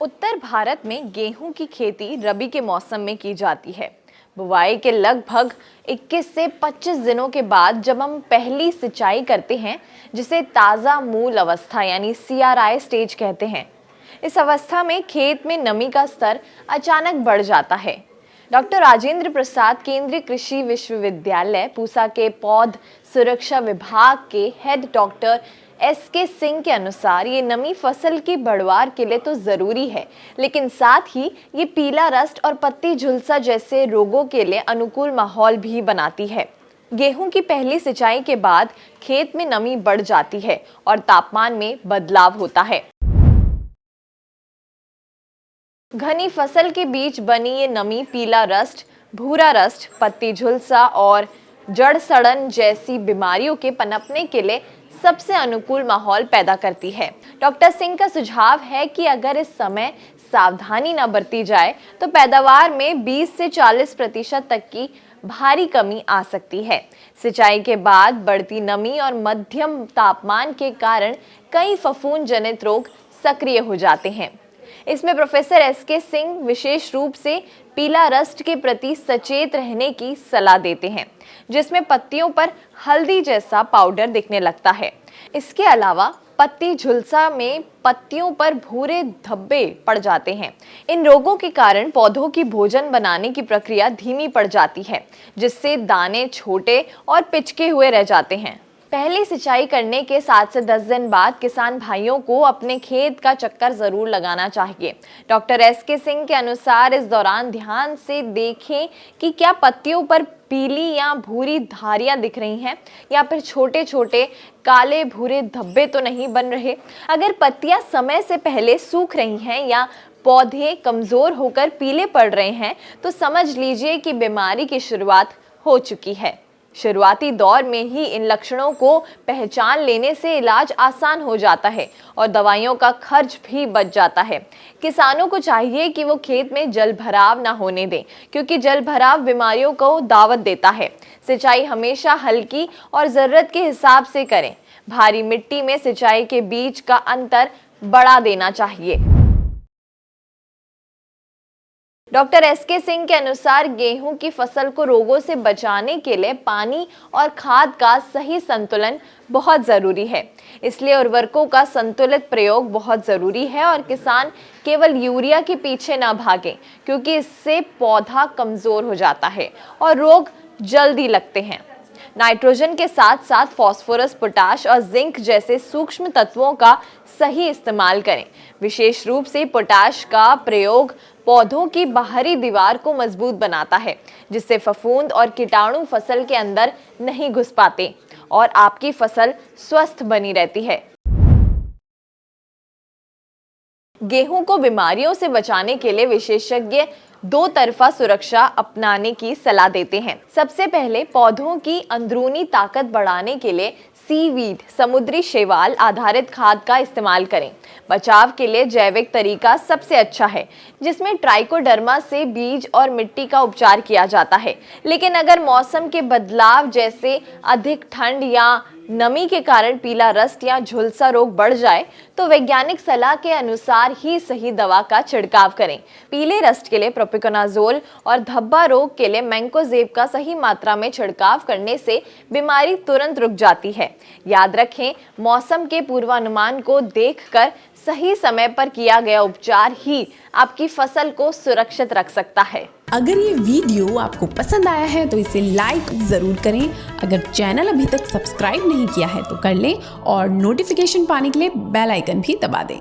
उत्तर भारत में गेहूं की खेती रबी के मौसम में की जाती है। बुवाई के लगभग 21 से 25 दिनों के बाद जब हम पहली सिंचाई करते हैं, जिसे ताज़ा मूल अवस्था यानी CRI स्टेज कहते हैं। इस अवस्था में खेत में नमी का स्तर अचानक बढ़ जाता है। डॉक्टर राजेंद्र प्रसाद केंद्रीय कृषि विश्वविद्यालय पूसा के पौध सुरक्षा विभाग के हेड डॉक्टर SK सिंह के अनुसार ये नमी फसल की बढ़वार के लिए तो जरूरी है, लेकिन साथ ही ये पीला रस्ट और पत्ती झुलसा जैसे रोगों के लिए अनुकूल माहौल भी बनाती है। गेहूं की पहली सिंचाई के बाद खेत में नमी बढ़ जाती है और तापमान में बदलाव होता है। घनी फसल के बीच बनी ये नमी पीला रस्ट, भूरा रस्ट, पत्ती झुलसा और जड़ सड़न जैसी बीमारियों के पनपने के लिए सबसे अनुकूल माहौल पैदा करती है। डॉक्टर सिंह का सुझाव है कि अगर इस समय सावधानी न बरती जाए तो पैदावार में 20 से 40% तक की भारी कमी आ सकती है। सिंचाई के बाद बढ़ती नमी और मध्यम तापमान के कारण कई फफूंद जनित रोग सक्रिय हो जाते हैं। इसमें प्रोफेसर SK सिंह विशेष रूप से पीला रस्ट के प्रति सचेत रहने की सलाह देते हैं, जिसमें पत्तियों पर हल्दी जैसा पाउडर दिखने लगता है। इसके अलावा पत्ती झुलसा में पत्तियों पर भूरे धब्बे पड़ जाते हैं। इन रोगों के कारण पौधों की भोजन बनाने की प्रक्रिया धीमी पड़ जाती है, जिससे दाने छोटे और पिचके हुए रह जाते हैं। पहली सिंचाई करने के 7 से 10 दिन बाद किसान भाइयों को अपने खेत का चक्कर जरूर लगाना चाहिए। डॉक्टर SK सिंह के अनुसार इस दौरान ध्यान से देखें कि क्या पत्तियों पर पीली या भूरी धारियां दिख रही हैं या फिर छोटे छोटे काले भूरे धब्बे तो नहीं बन रहे। अगर पत्तियां समय से पहले सूख रही हैं या पौधे कमजोर होकर पीले पड़ रहे हैं तो समझ लीजिए कि बीमारी की शुरुआत हो चुकी है। शुरुआती दौर में ही इन लक्षणों को पहचान लेने से इलाज आसान हो जाता है और दवाइयों का खर्च भी बच जाता है। किसानों को चाहिए कि वो खेत में जल भराव ना होने दें, क्योंकि जल भराव बीमारियों को दावत देता है। सिंचाई हमेशा हल्की और ज़रूरत के हिसाब से करें। भारी मिट्टी में सिंचाई के बीच का अंतर बढ़ा देना चाहिए। डॉक्टर SK सिंह के अनुसार गेहूं की फसल को रोगों से बचाने के लिए पानी और खाद का सही संतुलन बहुत ज़रूरी है। इसलिए उर्वरकों का संतुलित प्रयोग बहुत ज़रूरी है और किसान केवल यूरिया के पीछे ना भागें, क्योंकि इससे पौधा कमज़ोर हो जाता है और रोग जल्दी लगते हैं। नाइट्रोजन के साथ साथ फास्फोरस, पोटाश और जिंक जैसे सूक्ष्म तत्वों का सही इस्तेमाल करें। विशेष रूप से पोटाश का प्रयोग पौधों की बाहरी दीवार को मजबूत बनाता है, जिससे फफूंद और कीटाणु फसल के अंदर नहीं घुस पाते और आपकी फसल स्वस्थ बनी रहती है। गेहूं को बीमारियों से बचाने के लिए विशेषज्ञ दो तरफा सुरक्षा अपनाने की सलाह देते हैं। सबसे पहले पौधों की अंदरूनी ताकत बढ़ाने के लिए सीवीड समुद्री शैवाल आधारित खाद का इस्तेमाल करें। बचाव के लिए जैविक तरीका सबसे अच्छा है, जिसमें ट्राइकोडर्मा से बीज और मिट्टी का उपचार किया जाता है। लेकिन अगर मौसम के बदलाव जैसे अधिक ठंड या नमी के कारण पीला रस्ट या झुलसा रोग बढ़ जाए तो वैज्ञानिक सलाह के अनुसार ही सही दवा का छिड़काव करें। पीले रस्ट के लिए प्रोपिकोनाजोल और धब्बा रोग के लिए मैंकोजेब का सही मात्रा में छिड़काव करने से बीमारी तुरंत रुक जाती है। याद रखें, मौसम के पूर्वानुमान को देखकर सही समय पर किया गया उपचार ही आपकी फसल को सुरक्षित रख सकता है। अगर ये वीडियो आपको पसंद आया है तो इसे लाइक जरूर करें। अगर चैनल अभी तक सब्सक्राइब नहीं किया है तो कर लें और नोटिफिकेशन पाने के लिए बेल आइकन भी दबा दें।